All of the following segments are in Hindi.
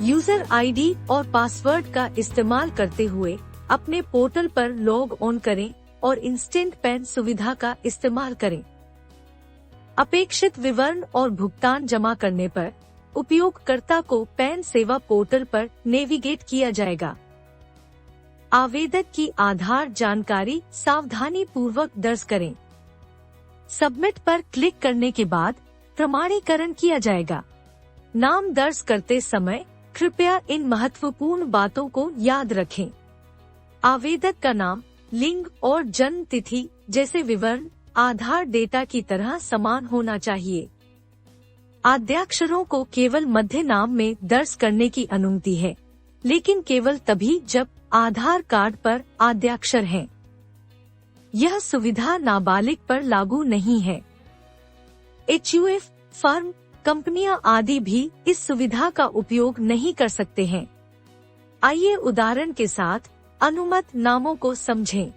यूजर आईडी और पासवर्ड का इस्तेमाल करते हुए अपने पोर्टल पर लॉग ऑन करें और इंस्टेंट पैन सुविधा का इस्तेमाल करें। अपेक्षित विवरण और भुगतान जमा करने पर उपयोगकर्ता को पैन सेवा पोर्टल पर नेविगेट किया जाएगा। आवेदक की आधार जानकारी सावधानी पूर्वक दर्ज करें। सबमिट पर क्लिक करने के बाद प्रमाणीकरण किया जाएगा। नाम दर्ज करते समय कृपया इन महत्वपूर्ण बातों को याद रखें। आवेदक का नाम, लिंग और जन्म तिथि जैसे विवरण आधार डेटा की तरह समान होना चाहिए। आद्याक्षरों को केवल मध्य नाम में दर्ज करने की अनुमति है, लेकिन केवल तभी जब आधार कार्ड पर आद्याक्षर हैं। यह सुविधा नाबालिग पर लागू नहीं है। HUF, फर्म, कंपनियां आदि भी इस सुविधा का उपयोग नहीं कर सकते हैं। आइए उदाहरण के साथ अनुमत नामों को समझें।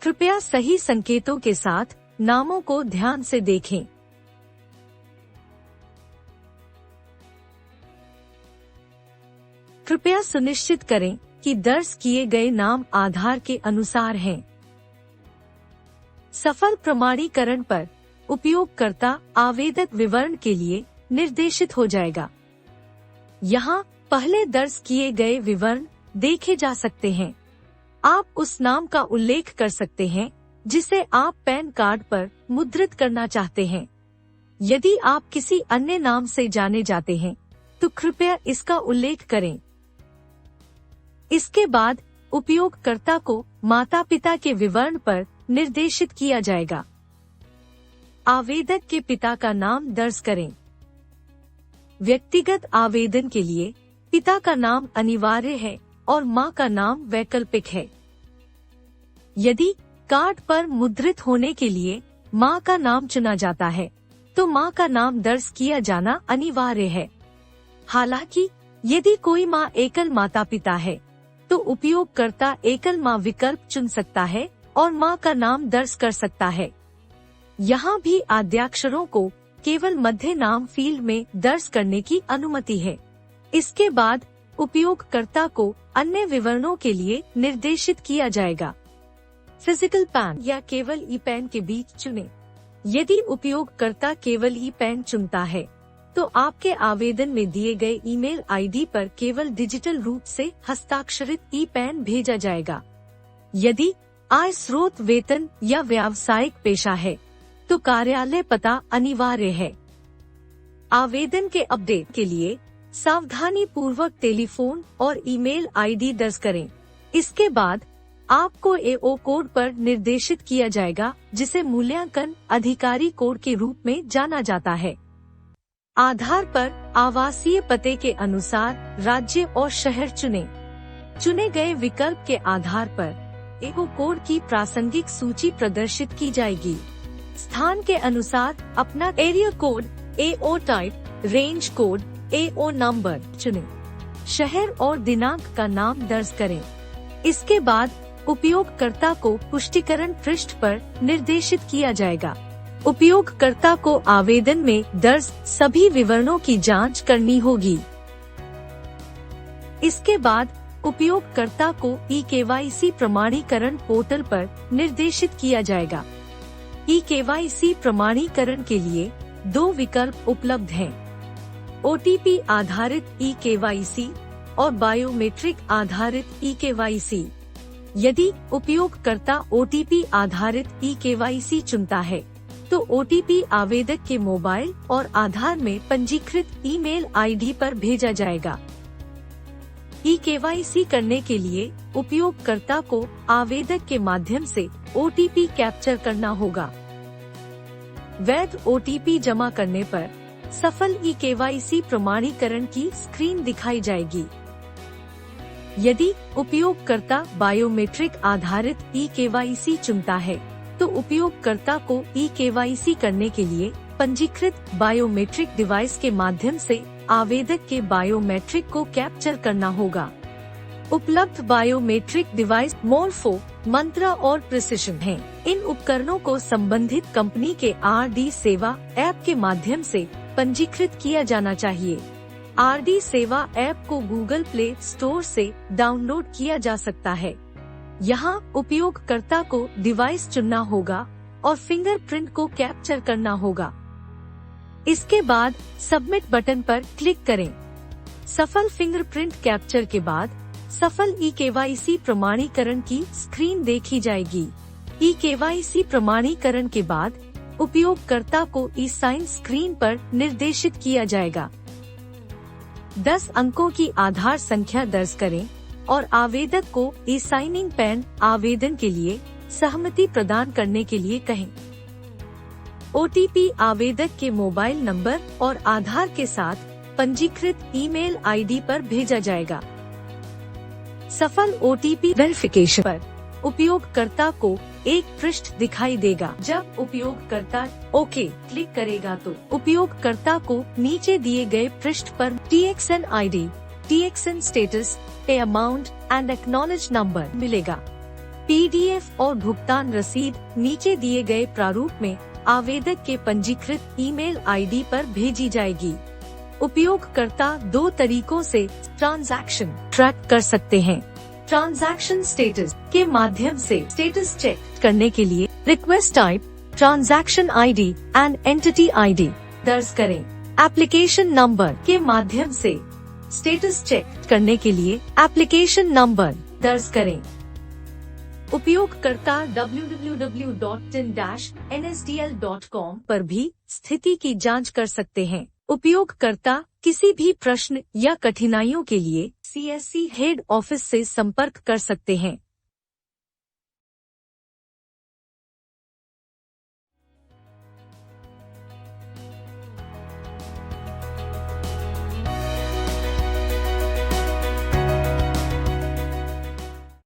कृपया सही संकेतों के साथ नामों को ध्यान से देखें। कृपया सुनिश्चित करें कि दर्ज किए गए नाम आधार के अनुसार हैं। सफल प्रमाणीकरण पर उपयोगकर्ता आवेदक विवरण के लिए निर्देशित हो जाएगा। यहाँ पहले दर्ज किए गए विवरण देखे जा सकते हैं। आप उस नाम का उल्लेख कर सकते हैं जिसे आप पैन कार्ड पर मुद्रित करना चाहते हैं। यदि आप किसी अन्य नाम से जाने जाते हैं तो कृपया इसका उल्लेख करें। इसके बाद उपयोगकर्ता को माता-पिता के विवरण पर निर्देशित किया जाएगा। आवेदक के पिता का नाम दर्ज करें। व्यक्तिगत आवेदन के लिए पिता का नाम अनिवार्य है और मां का नाम वैकल्पिक है। यदि कार्ड पर मुद्रित होने के लिए मां का नाम चुना जाता है, तो मां का नाम दर्ज किया जाना अनिवार्य है। हालांकि यदि कोई मां एकल माता पिता है, तो उपयोगकर्ता एकल मां विकल्प चुन सकता है और मां का नाम दर्ज कर सकता है। यहाँ भी आद्याक्षरों को केवल मध्य नाम फील्ड में दर्ज करने की अनुमति है। इसके बाद उपयोगकर्ता को अन्य विवरणों के लिए निर्देशित किया जाएगा। फिजिकल पैन या केवल ई पैन के बीच चुनें। यदि उपयोगकर्ता केवल ई पैन चुनता है, तो आपके आवेदन में दिए गए ईमेल आईडी पर केवल डिजिटल रूप से हस्ताक्षरित ई पैन भेजा जाएगा। यदि आय स्रोत वेतन या व्यावसायिक पेशा है, तो कार्यालय पता अनिवार्य है। आवेदन के अपडेट के लिए सावधानी पूर्वक टेलीफोन और ईमेल आईडी दर्ज करें। इसके बाद आपको AO कोड पर निर्देशित किया जाएगा, जिसे मूल्यांकन अधिकारी कोड के रूप में जाना जाता है। आधार पर आवासीय पते के अनुसार राज्य और शहर चुनें। चुने गए विकल्प के आधार पर AO कोड की प्रासंगिक सूची प्रदर्शित की जाएगी। स्थान के अनुसार अपना area code, AO type, range code, AO number चुनें। शहर और दिनांक का नाम दर्ज करें। इसके बाद उपयोगकर्ता को पुष्टिकरण पृष्ठ पर निर्देशित किया जाएगा। उपयोगकर्ता को आवेदन में दर्ज सभी विवरणों की जांच करनी होगी। इसके बाद उपयोगकर्ता को eKYC प्रमाणीकरण पोर्टल पर निर्देशित किया जाएगा। eKYC प्रमाणीकरण के लिए 2 विकल्प उपलब्ध हैं: OTP आधारित eKYC और बायोमेट्रिक आधारित eKYC। यदि उपयोगकर्ता OTP आधारित eKYC चुनता है, तो OTP आवेदक के मोबाइल और आधार में पंजीकृत ईमेल आईडी पर भेजा जाएगा। eKYC करने के लिए उपयोगकर्ता को आवेदक के माध्यम से OTP कैप्चर करना होगा। वैध OTP जमा करने पर सफल eKYC प्रमाणीकरण की स्क्रीन दिखाई जाएगी। यदि उपयोगकर्ता बायोमेट्रिक आधारित eKYC चुनता है, तो उपयोगकर्ता को eKYC करने के लिए पंजीकृत बायोमेट्रिक डिवाइस के माध्यम से आवेदक के बायोमेट्रिक को कैप्चर करना होगा। उपलब्ध बायोमेट्रिक डिवाइस मोरफो, मंत्रा और प्रिसिशन हैं। इन उपकरणों को संबंधित कंपनी के RD सेवा ऐप के माध्यम से पंजीकृत किया जाना चाहिए। RD सेवा ऐप को गूगल प्ले स्टोर से डाउनलोड किया जा सकता है। यहाँ उपयोगकर्ता को डिवाइस चुनना होगा और फिंगरप्रिंट को कैप्चर करना होगा। इसके बाद सबमिट बटन पर क्लिक करें। सफल फिंगरप्रिंट कैप्चर के बाद सफल eKYC प्रमाणीकरण की स्क्रीन देखी जाएगी। eKYC प्रमाणीकरण के बाद उपयोगकर्ता को e-साइन स्क्रीन पर निर्देशित किया जाएगा। 10 अंकों की आधार संख्या दर्ज करें और आवेदक को e-साइनिंग पैन आवेदन के लिए सहमति प्रदान करने के लिए कहें। OTP आवेदक के मोबाइल नंबर और आधार के साथ पंजीकृत ईमेल ID पर भेजा जाएगा। सफल OTP वेरिफिकेशन पर उपयोगकर्ता को एक पृष्ठ दिखाई देगा। जब उपयोगकर्ता ओके क्लिक करेगा तो उपयोगकर्ता को नीचे दिए गए पृष्ठ पर TXN ID, TXN स्टेटस, पे अमाउंट एंड एक्नॉलेज नंबर मिलेगा। PDF और भुगतान रसीद नीचे दिए गए प्रारूप में आवेदक के पंजीकृत ईमेल ID पर भेजी जाएगी। उपयोगकर्ता 2 तरीकों से ट्रांजैक्शन ट्रैक कर सकते हैं। ट्रांजैक्शन स्टेटस के माध्यम से स्टेटस चेक करने के लिए request type, transaction ID and entity ID दर्ज करें। एप्लीकेशन नंबर के माध्यम से स्टेटस चेक करने के लिए एप्लीकेशन नंबर दर्ज करें। उपयोगकर्ता www.tin-nsdl.com पर भी स्थिति की जांच कर सकते हैं। उपयोगकर्ता किसी भी प्रश्न या कठिनाइयों के लिए CSC हेड ऑफिस से संपर्क कर सकते हैं।